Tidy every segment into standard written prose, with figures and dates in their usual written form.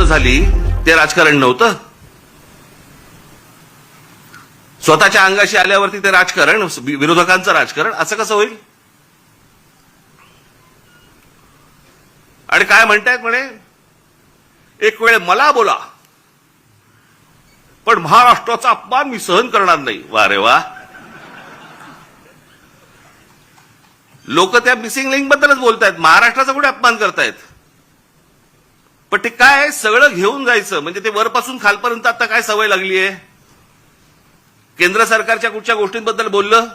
झाली ते राजकारण नव्हतं. स्वतःच्या अंगाशी आल्यावरती ते राजकारण, विरोधकांचं राजकारण असं कसं होईल? आणि काय म्हणतायत म्हणे, एक वेळ मला बोला पण महाराष्ट्राचा अपमान मी सहन करणार नाही. वा रे वा. लोक त्या मिसिंग लिंक बद्दलच बोलतायत, महाराष्ट्राचा कुठे अपमान करतायत? पण ते काय सगळं घेऊन जायचं म्हणजे ते वरपासून खालपर्यंत आता काय सवय लागली आहे? केंद्र सरकारच्या कुठच्या गोष्टींबद्दल बोललं,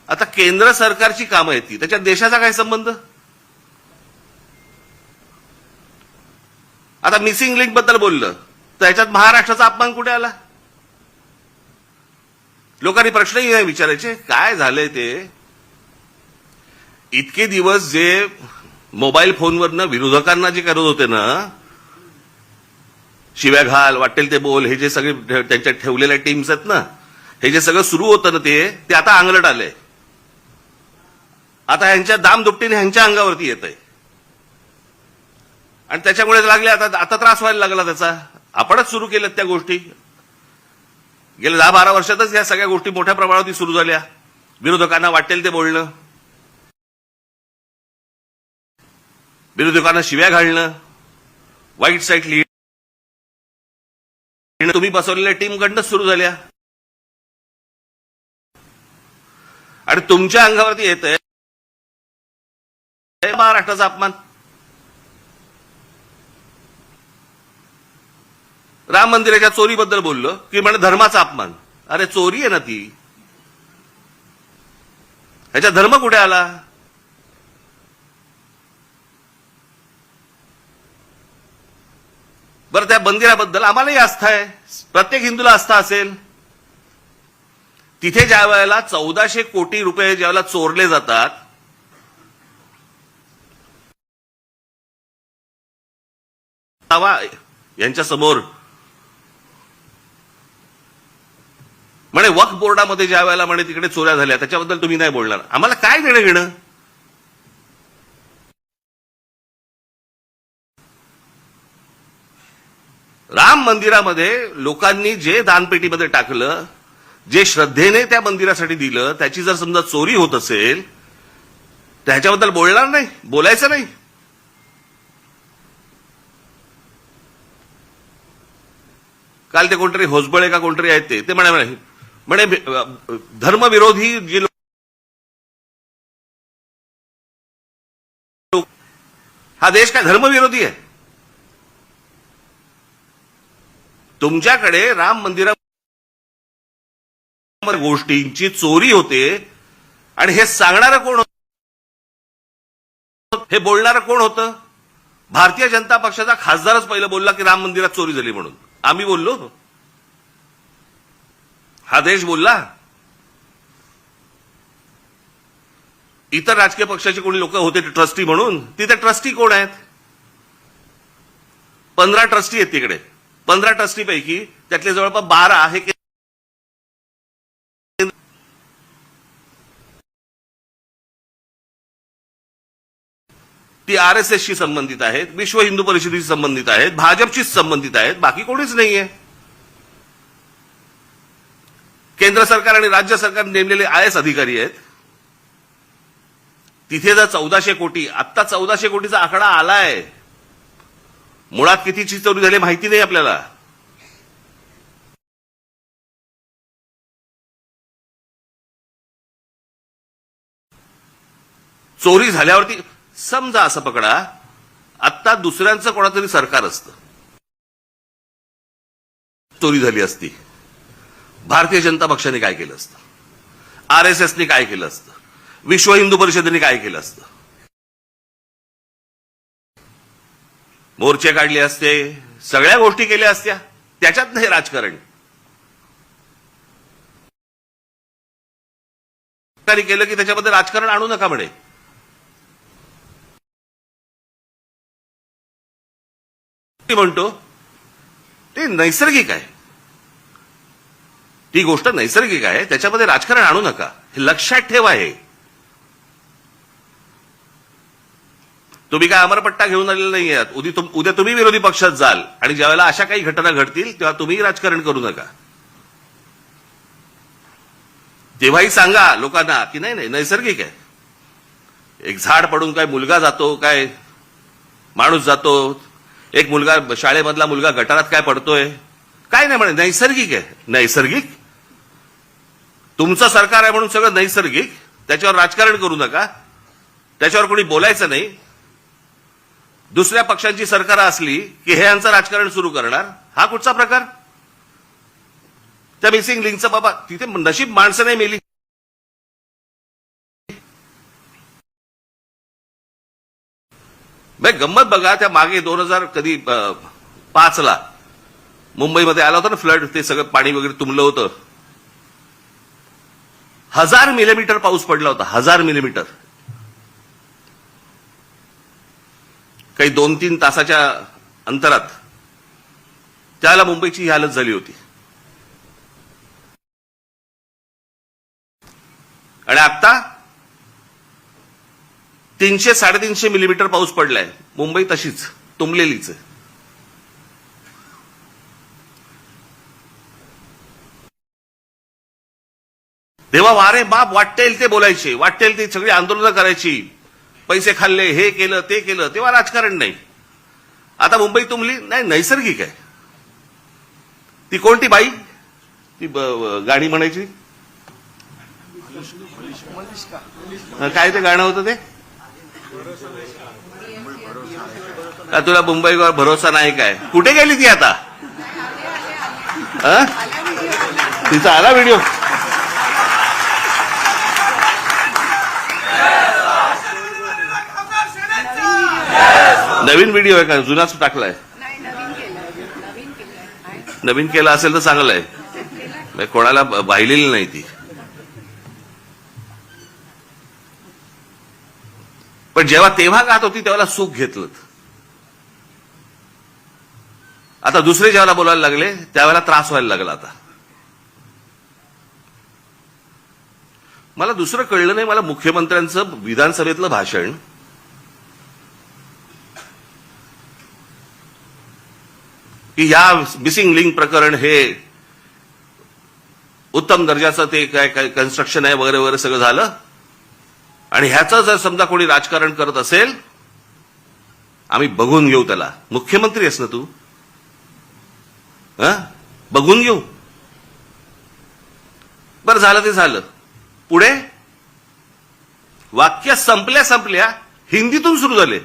आता केंद्र सरकारची कामं आहेत ती, त्याच्यात देशाचा काय संबंध? आता मिसिंग लिंक बद्दल बोललं तर याच्यात महाराष्ट्राचा अपमान कुठे आला? लोकांनी प्रश्नही नाही विचारायचे. काय झालंय ते, इतके दिवस जे मोबाईल फोनवरनं विरोधकांना जे करत होते ना, शिव्या घाल, वाटेल ते बोल, हे जे सगळे त्यांच्या ठेवलेल्या टीम्स आहेत ना, हे जे सगळं सुरू होतं ना ते आता अंगलट आलंय. आता ह्यांच्या दामदुपटीने ह्यांच्या अंगावरती येत आहे आणि त्याच्यामुळे लागले आता त्रास व्हायला लागला त्याचा. आपणच सुरू केल्यात त्या गोष्टी. गेल्या 10-12 वर्षातच या सगळ्या गोष्टी मोठ्या प्रमाणावरती सुरू झाल्या. विरोधकांना वाटेल ते बोलणं, विरोधकांना शिव्या घालणं, वाईट साईट लिहिणं, तुम्ही बसवलेल्या टीमकडनं सुरू झाल्या आणि तुमच्या अंगावरती येत आहे महाराष्ट्राचा अपमान. राम मंदिराच्या चोरीबद्दल बोललो की म्हणे धर्माचा अपमान. अरे चोरी आहे ना ती, ह्याचा धर्म कुठे आला? बरं, त्या मंदिराबद्दल आम्हालाही आस्था आहे, प्रत्येक हिंदूला आस्था असेल. तिथे ज्या वेळेला 1400 कोटी रुपये ज्यावेळेला चोरले जातात, यांच्या समोर म्हणे वक्फ बोर्डामध्ये ज्या वेळेला म्हणे तिकडे चोऱ्या झाल्या त्याच्याबद्दल तुम्ही नाही बोलणार. आम्हाला काय देणं घेणं? राम मंदिरामध्ये लोकांनी जे दानपेटीमध्ये टाकलं, जे श्रद्धेने त्या मंदिरासाठी दिलं, त्याची जर समजा चोरी होत असेल तर ह्याच्याबद्दल बोलणार नाही, बोलायचं नाही. काल ते कोणतरी होसबळे का कोणतरी आहेत ते म्हणे धर्मविरोधी जे लोक, हा देश काय धर्मविरोधी आहे? तुमच्याकडे राम मंदिरा गोष्टींची चोरी होते आणि हे सांगणारं कोण होतं, हे बोलणारं कोण होतं? भारतीय जनता पक्षाचा खासदारच पहिलं बोलला की राम मंदिरात चोरी झाली म्हणून. आम्ही बोललो? हा देश बोलला? इतर राजकीय पक्षाचे कोणी लोक होते ट्रस्टी म्हणून, तिथे ट्रस्टी कोण आहेत? 15 ट्रस्टी आहेत तिकडे. 15 ट्रस्टी पैकी त्यातले जवळपास 12 हे ती आरएसएसशी संबंधित आहेत, विश्व हिंदू परिषदेशी संबंधित आहेत, भाजपशी संबंधित आहेत, बाकी कोणीच नाहीये. केंद्र सरकार आणि राज्य सरकार नेमलेले आयएस अधिकारी आहेत. तिथे जर 1400 कोटी, आत्ता 1400 कोटीचा आकडा आलाय, मुळात कितीची चोरी झाली माहिती नाही आपल्याला. चोरी झाल्यावरती समजा असं पकडा, आत्ता दुसऱ्यांचं कोणातरी सरकार असतं, चोरी झाली असती, भारतीय जनता पक्षाने काय केलं असतं, आरएसएसने काय केलं असतं, विश्व हिंदू परिषदेने काय केलं असतं? मोर्चे काढले असते, सगळ्या गोष्टी केल्या असत्या. त्याच्यात नाही राजकारण केलं की त्याच्यामध्ये राजकारण आणू नका म्हणे. म्हणतो ते नैसर्गिक आहे, ती गोष्ट नैसर्गिक आहे, त्याच्यामध्ये राजकारण आणू नका, हे लक्षात ठेवा. हे तुम्ही काय अमरपट्टा घेऊन आलेला नाही आहात. उद्या तुम्ही विरोधी पक्षात जाल आणि ज्यावेळेला अशा काही घटना घडतील तेव्हा तुम्ही राजकारण करू नका. तेव्हाही सांगा लोकांना की नाही नैसर्गिक आहे. एक झाड पडून काय मुलगा जातो, काय माणूस जातो, एक मुलगा शाळेमधला मुलगा गटारात काय पडतोय, काय नाही म्हणे नैसर्गिक आहे. नैसर्गिक तुमचं सरकार आहे म्हणून सगळं नैसर्गिक, त्याच्यावर राजकारण करू नका, त्याच्यावर कोणी बोलायचं नाही. दुसऱ्या पक्षांची सरकार असली की हे यांचं राजकारण सुरू करणार, हा कुठचा प्रकार? त्या मिसिंग लिंकचं बाबा तिथे नशीब माणसं नाही मेली. गंमत बघा, त्या मागे 2005 ला मुंबईमध्ये आला होता ना फ्लड, ते सगळं पाणी वगैरे तुंबलं होतं. 1000 मिलीमीटर पाऊस पडला होता. 1000 मिलीमीटर. काही 2-3 तासाच्या अंतरात त्याला मुंबईची ही हालत झाली होती. आणि आता 300-350 मिलीमीटर पाऊस पडलाय. मुंबई तशीच तुंबलेलीच आहे. तेव्हा वारे बाप वाटेल ते बोलायचे, वाटेल ते सगळी आंदोलनं करायची, पैसे खाल्ले, हे केलं ते केलं, तेव्हा राजकारण नाही. आता मुंबई तुंबली नाही, नैसर्गिक आहे. ती कोणती बाई ती गाणी म्हणायची, काय ते गाणं होतं ते, तुला मुंबईवर भरोसा नाही काय, कुठे गेली ती आता? तिचा आला व्हिडिओ. नवीन व्हिडिओ आहे का, जुनाच टाकलाय? नवीन केला असेल तर चांगलं आहे, कोणाला वाहिलेली नाही ती. पण तेव्हा गात होती तेव्हा सुख घेतलं. आता दुसरे जेव्हा बोलायला लागले त्यावेळेला त्रास व्हायला लागला. आता मला दुसरं कळलं नाही, मला मुख्यमंत्र्यांचं विधानसभेतलं भाषण की या मिसिंग लिंक प्रकरण हे उत्तम दर्जाचं ते काय कन्स्ट्रक्शन आहे वगैरे वगैरे सगळं झालं, आणि ह्याचं जर समजा कोणी राजकारण करत असेल आम्ही बघून घेऊ त्याला. मुख्यमंत्री आहेस ना तू, बघून घेऊ. बरं झालं ते झालं. पुढे वाक्य संपल्या हिंदीतून सुरू झाले.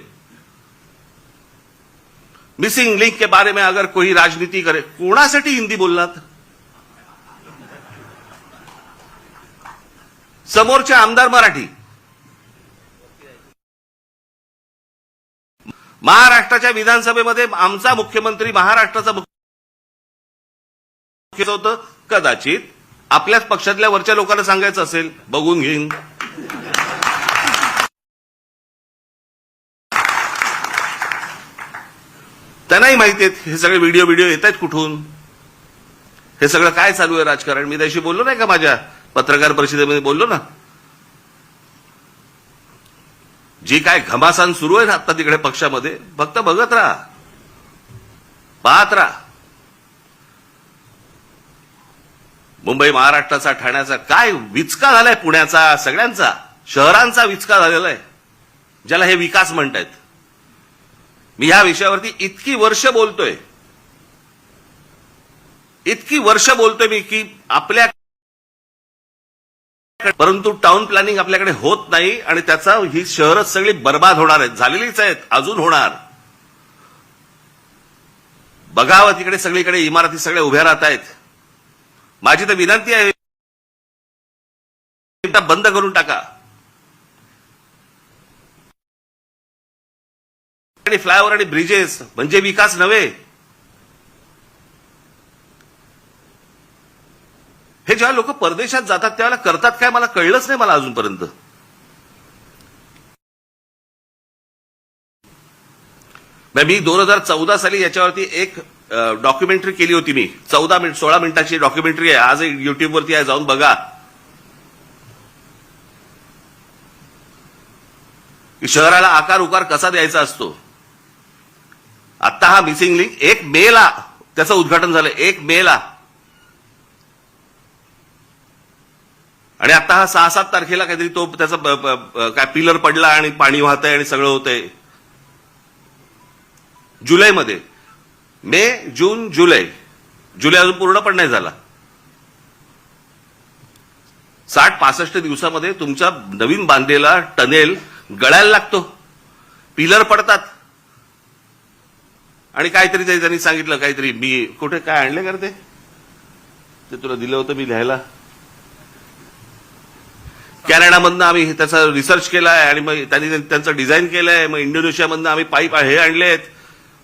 मिसिंग लिंक के बारे में अगर कोई राजनीति करे, कोणासाठी हिंदी बोललात? समोरचे आमदार मराठी, महाराष्ट्राच्या विधानसभेमध्ये आमचा मुख्यमंत्री महाराष्ट्राचा मुख्यमंत्री होतं. कदाचित आपल्याच पक्षातल्या वरच्या लोकांना सांगायचं असेल बघून घेईन. त्यांनाही माहिती आहेत हे सगळे व्हिडिओ येत आहेत कुठून, हे सगळं काय चालू आहे राजकारण. मी त्याशी बोललो नाही का, माझ्या पत्रकार परिषदेमध्ये बोललो ना. जी काय घमासान सुरू आहे ना आता तिकडे पक्षामध्ये, फक्त बघत राहा, पाहत राहा. मुंबई महाराष्ट्राचा, ठाण्याचा काय विचका झालाय, पुण्याचा, सगळ्यांचा शहरांचा विचका झालेला आहे, ज्याला हे विकास म्हणतायत. मी ह्या विषयावरती इतकी वर्ष बोलतोय मी की आपल्या, परंतु टाउन प्लॅनिंग आपल्याकडे होत नाही आणि त्याचा ही शहरच सगळी बर्बाद होणार आहेत, झालेलीच आहेत, अजून होणार. बघावं तिकडे सगळीकडे इमारती सगळ्या उभ्या राहत आहेत. माझी तर विनंती आहे बंद करून टाका. आणि फ्लायओव्हर आणि ब्रिजेस म्हणजे विकास नव्हे. हे जेव्हा लोक परदेशात जातात त्यावेळेला करतात काय मला कळलंच नाही, मला अजूनपर्यंत. मी 2014 साली याच्यावरती एक डॉक्युमेंटरी केली होती. मी 16 मिनिटाची डॉक्युमेंटरी आहे, आज युट्यूबवरती आहे, जाऊन बघा. की शहराला आकार उकार कसा द्यायचा असतो. आता हा मिसिंग लिंक 1 मेला त्याचं उद्घाटन झालं, 1 मेला. आणि आता हा 6-7 तारखेला काहीतरी तो त्याचा काय पिलर पडला आणि पाणी वाहतंय आणि सगळं होतंय. जुलैमध्ये, मे, जून, जुलै अजून पूर्ण पण नाही झाला. 60-65 दिवसामध्ये तुमचा नवीन बांधलेला टनेल गळायला लागतो, पिलर पडतात. आणि काहीतरी त्यांनी सांगितलं, काहीतरी मी कुठे काय आणले करते ते तुला दिलं होतं मी लिहायला. कॅनडामधनं आम्ही त्याचा रिसर्च केलाय आणि मग त्यांनी त्यांचं डिझाईन केलंय. मग इंडोनेशियामधनं आम्ही पाईप हे आणलेत,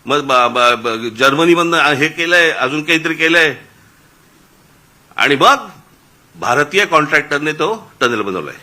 मग जर्मनीमधनं हे केलंय, अजून काहीतरी केलंय. आणि मग भारतीय कॉन्ट्रॅक्टरने तो टनेल बनवलाय.